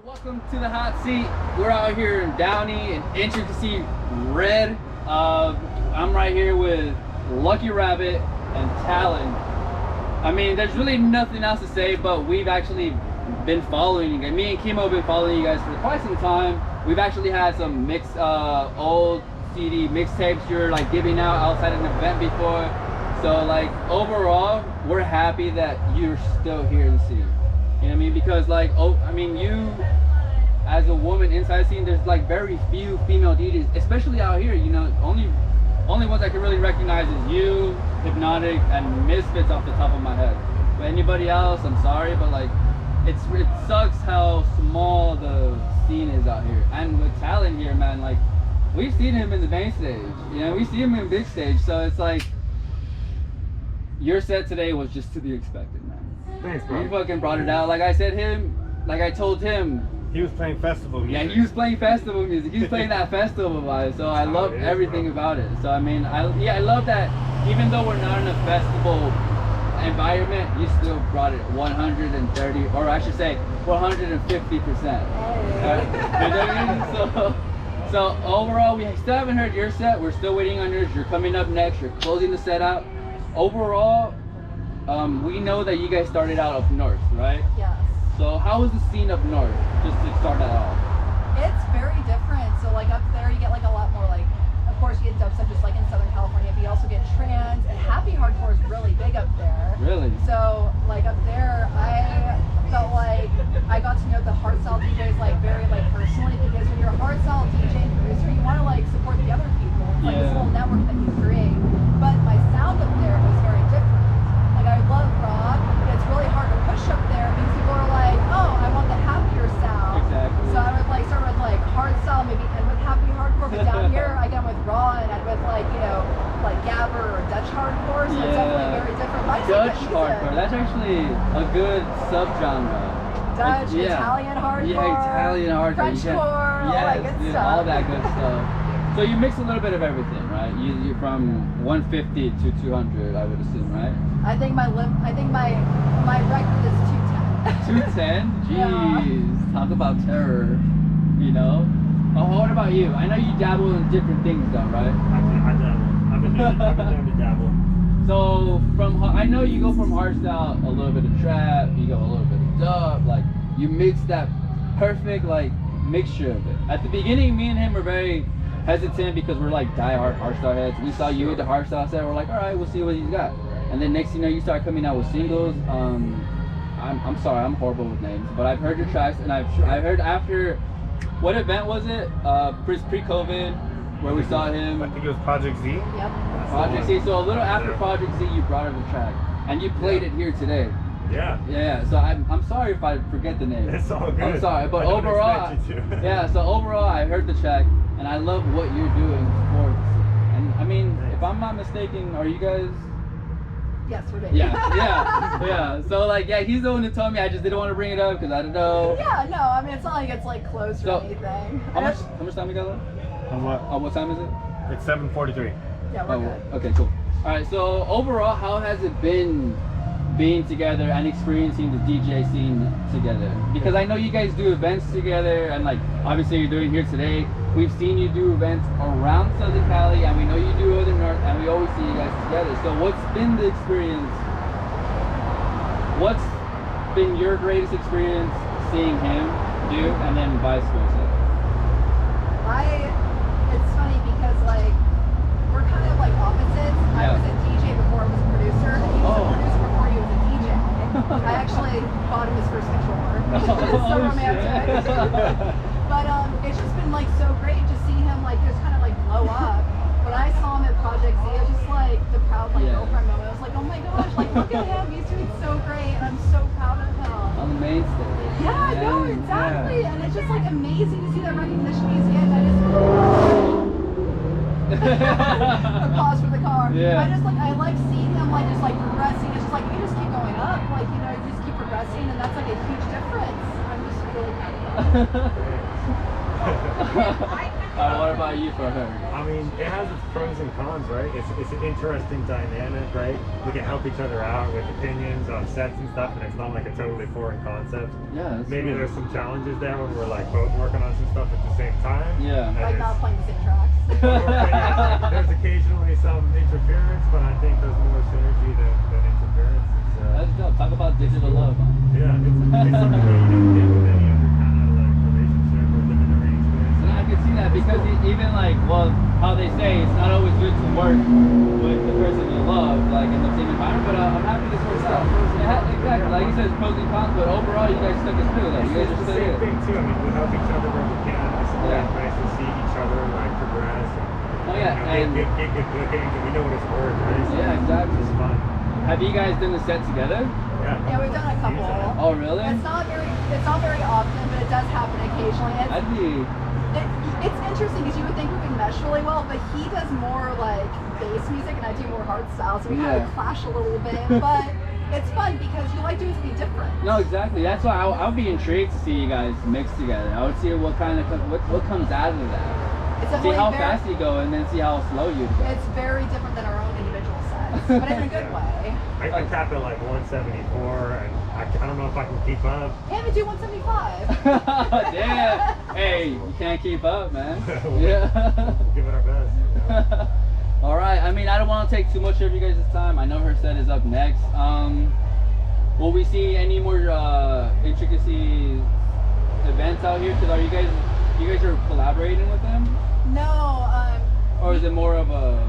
Welcome to the hot seat. We're out here in Downey and Intricacy Red. I'm right here with Lucky Rabbit and Talon. I mean, there's really nothing else to say, but we've actually been following you guys. Me and Kimo have been following you guys for quite some time. We've actually had some mixed old CD mixtapes you're like giving out outside an event before. So like overall, we're happy that you're still here in the scene. You know what I mean? Because like, oh, I mean, you as a woman inside the scene, there's like very few female DJs, especially out here. You know, only ones I can really recognize is you, Hypnotic, and Misfits off the top of my head. But anybody else, I'm sorry, but like, it sucks how small the scene is out here. And with Talon here, man, like, we've seen him in the main stage. You know, we see him in big stage. So it's like, your set today was just to be expected, man. Thanks, bro. You fucking brought it out. Like I told him. He was playing festival music. Yeah, he was playing festival music. He was playing that festival vibe. So I love everything about it. So I mean, I love that even though we're not in a festival environment, you still brought it 130, or I should say 150%. You know what I mean? So overall, we still haven't heard your set. We're still waiting on yours. You're coming up next. You're closing the set out. Overall, we know that you guys started out up north, right? Yes. So how is the scene up north, just to start that off? It's very different. So like up there you get like a lot more like, of course you get dubstep just like in Southern California, but you also get trance, and happy hardcore is really big up there. Really? So like up there, I felt like I got to know the hardstyle DJs like very like personally, because when you're a hardstyle DJ and producer, you want to like support the other people. It's like this little network that you create. But my sound up there was very different. Like I love rock, but it's really hard to push up there because people are like, oh, I want the happier sound. Exactly. So I would like start with like hard style, maybe end with happy hardcore, but down here I get with raw and end with like, you know, like gabber or Dutch hardcore. So it's definitely very different. Dutch hardcore, that's actually a good subgenre. Dutch, Italian hardcore. Yeah, Italian hardcore. Frenchcore, all that good stuff. All that good stuff. So you mix a little bit of everything, right? You're from 150 to 200, I would assume, right? I think my record is 210. 210? Jeez, talk about terror, you know? Oh, what about you? I know you dabble in different things though, right? I dabble. I've been doing the dabble. So I know you go from hardstyle, a little bit of trap, you go a little bit of dub, like you mix that perfect like mixture of it. At the beginning, me and him were very hesitant because we're like die-hard hardstyle heads. We saw you with the hardstyle set, we're like, all right, we'll see what he's got. And then next thing you know, you start coming out with singles. I'm sorry, I'm horrible with names, but I've heard your tracks, and I've heard after, what event was it? Pre-COVID, where we saw him. I think it was Project Z. Yep. Project Z. So a little after Project Z, you brought him the track, and you played it here today. Yeah. Yeah. So I'm sorry if I forget the name. It's all good. I'm sorry, but overall, yeah. So overall, I heard the track, and I love what you're doing for the scene. And I mean, if I'm not mistaken, are you guys? Yes, we're dating. Yeah. So like, yeah, he's the one who told me. I just didn't want to bring it up because I don't know. Yeah, no, I mean it's not like it's like close or anything. How much time we got left? On what? What time is it? It's 7:43. Yeah, we're good. Okay, cool. All right. So overall, how has it been being together and experiencing the DJ scene together? Because I know you guys do events together, and like obviously you're doing here today. We've seen you do events around Southern Cali, and we know you do other north, and we always see you guys together. So what's been the experience? What's been your greatest experience seeing him do, and then vice versa? It's funny because like we're kind of like opposites. I was a DJ before I was a producer, and he was a producer before he was a DJ. I actually bought him his first controller, which is so romantic. But it's just been like so great to see him like just kind of like blow up. When I saw him at Project Z, it was just like the proud like girlfriend moment. I was like, oh my gosh, like look at him, he's doing so great, and I'm so proud of him. On the main stage. Yeah, no, exactly, and it's just like amazing to see that recognition he's getting. I just pause for the car. Yeah. I like seeing him like just like progressing. It's just like you just keep going up, like you know, you just keep progressing, and that's like a huge difference. I'm just really proud of him. What about you for her? I mean, it has its pros and cons, right? It's an interesting dynamic, right? We can help each other out with opinions on sets and stuff, and it's not like a totally foreign concept. Yeah. Maybe there's some challenges there when we're like both working on some stuff at the same time. Yeah. And Like it's- not playing the same tracks. there's occasionally some interference, but I think there's more synergy than interference. Let's go. Talk about digital love. Yeah, it's something that you don't get with any other kind of like relationship or living arrangement. And I can see that because even like, well, how they say it's not always good to work with the person you love, like in the same environment. But I'm happy this works out. Exactly. Like you said, it's pros and cons, but overall, you guys stuck it through. Like you guys are It's the still same here. thing too. I mean, we help each other where we can. It's nice to see each other like progress. Oh yeah, And get good bookings, and we know what it's worth, right? So Yeah, exactly. It's fun. Have you guys done the set together? Yeah, we've done a couple. Oh really? It's not very often, but it does happen occasionally. I'd be. It's interesting because you would think we would mesh really well, but he does more like bass music and I do more hard style, so we kind of clash a little bit. But it's fun because you like doing something different. No, exactly. That's why I would be intrigued to see you guys mix together. I would see what kind of what comes out of that. It's See how fast you go, and then see how slow you go. It's very different than our own individual sets, but in a good way. I tap at like 174, and I don't know if I can keep up. Can't even do 175. Damn. Hey, you can't keep up, man. Yeah. We'll give it our best. You know? All right. I mean, I don't want to take too much of you guys' time. I know her set is up next. Will we see any more Intricacy events out here? Because are you guys are collaborating with them? No, Or is it more of a?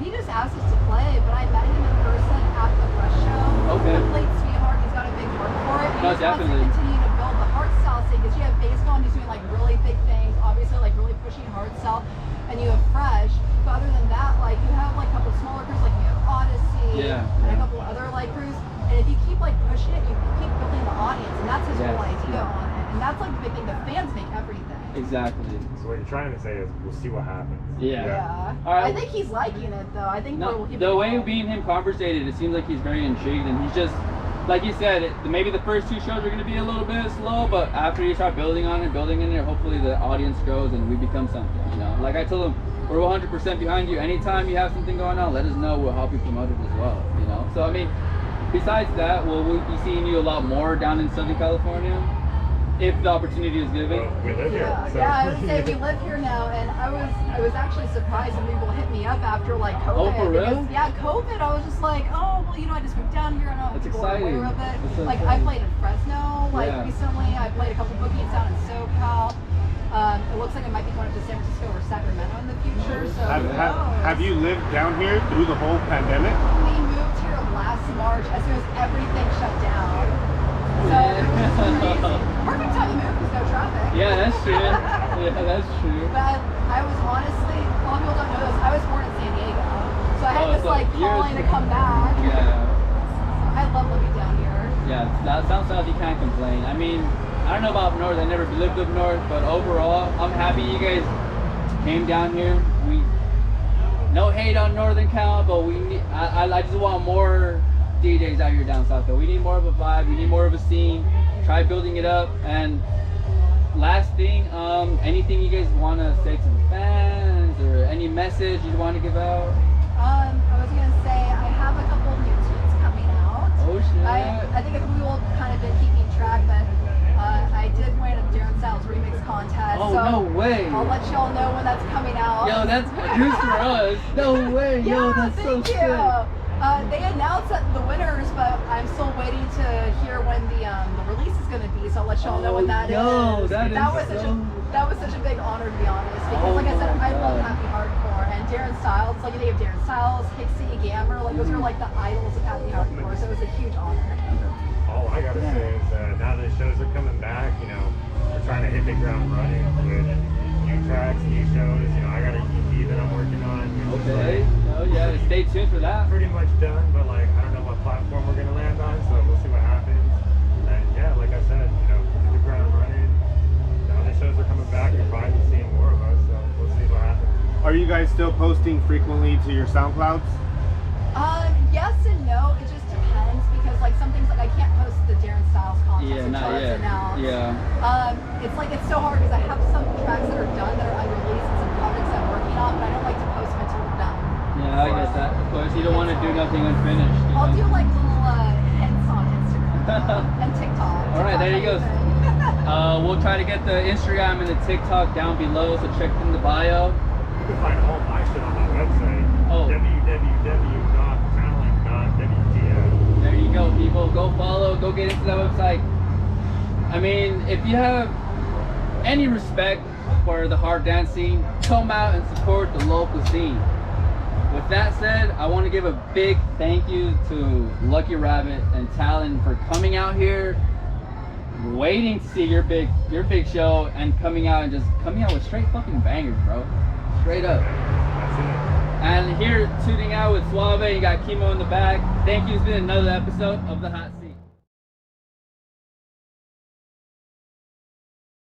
he just asked us to play, but I met him in person at the Fresh Show. Okay. He played Sweetheart. He's got a big heart for it. And No, he just wants definitely. to continue to build the hard style scene because you have Baseball, who's doing like really big things, obviously like really pushing hard style, and you have Fresh. But other than that, like you have like a couple smaller crews, like you have Odyssey and a couple other like crews. And if you keep like pushing it, you keep building the audience, and that's his whole idea on it. And that's like the big thing. The fans make everything. Exactly. So what you're trying to say is we'll see what happens. Yeah. Yeah. All right. I think he's liking it though. I think No, we'll keep the it way going. me and him conversated, it seems like he's very intrigued, and he's just, like you said, maybe the first two shows are going to be a little bit slow, but after you start building on it, hopefully the audience grows and we become something, you know? Like I told him, we're 100% behind you. Anytime you have something going on, let us know. We'll help you promote it as well, you know? So, I mean, besides that, will we be seeing you a lot more down in Southern California? If the opportunity is given. Well, we live here. Yeah, So. yeah, I would say we live here now, and I was actually surprised when people hit me up after like COVID. Oh, for real? Because, yeah, COVID. I was just like, oh, well, I just moved down here, and I'm That's people are exciting. aware of it. That's so like exciting. I played in Fresno, like recently. I played a couple bookings down in SoCal. It looks like I might be going up to San Francisco or Sacramento in the future. So who knows? Have you lived down here through the whole pandemic? We moved here last March as soon as everything shut down. So it was crazy. Perfect time to move because no traffic. Yeah, that's true. Yeah, that's true. But I was honestly, a lot of people don't know this, I was born in San Diego. So I had this so like you're- calling to come back. Yeah. I love living down here. Yeah, that sounds like you can't complain. I mean, I don't know about up north. I never lived up north, but overall, I'm happy you guys came down here. No hate on Northern Cal, but we need. I just want more DJs out here down south. Though we need more of a vibe. We need more of a scene. Try building it up. And last thing, anything you guys want to say to the fans, or any message you want to give out? I was gonna say I have a couple new tunes coming out. Oh shit! I think if we will kind of been keeping track, but I did win a Darren Styles remix contest. Oh, so no way. I'll let y'all know when that's coming out. Yo, that's news for us. No way. Yo, Yeah, that's so thank sick. you. They announced the winners, but I'm still waiting to hear when the release is going to be. So I'll let y'all know when that yo, is. that was is that was such a big honor, to be honest, because Oh like I said, my I love God. happy hardcore, and Darren Styles. Like you think of Darren Styles, Hixie, Gammer, like those are like the idols of happy hardcore. So it was a huge honor. All I gotta say is now that shows are coming back, you know, we're trying to hit the ground running with new tracks, new shows. You know, I got an EP that I'm working on. Which is Okay. Oh yeah. Stay tuned for that. pretty much done, but like I don't know what platform we're gonna land on, so we'll see what happens. And yeah, like I said, you know, hit the ground running. Now that shows are coming back, you'll probably be seeing more of us, so we'll see what happens. Are you guys still posting frequently to your SoundClouds? Yes and no. It just depends because like some things like I can't post the Darren Styles contest Yeah, until not it's yet. announced. Yeah. It's like it's so hard because I have some tracks that are done that are unreleased and some you don't want to do nothing unfinished. You I'll know? do like little hints on Instagram and TikTok. All right, there you go. Everything. We'll try to get the Instagram and the TikTok down below, so check in the bio. You can find all my shit on my website. Oh. www.talon.wtf. There you go, people. Go follow, go get into that website. I mean, if you have any respect for the hard dance scene, come out and support the local scene. With that said, I want to give a big thank you to Lucky Rabbit and Talon for coming out here, waiting to see your big show, and coming out with straight fucking bangers, bro. Straight up. That's it. And here tuning out with Suave, you got Chemo in the back. Thank you. It's been another episode of The Hot Seat.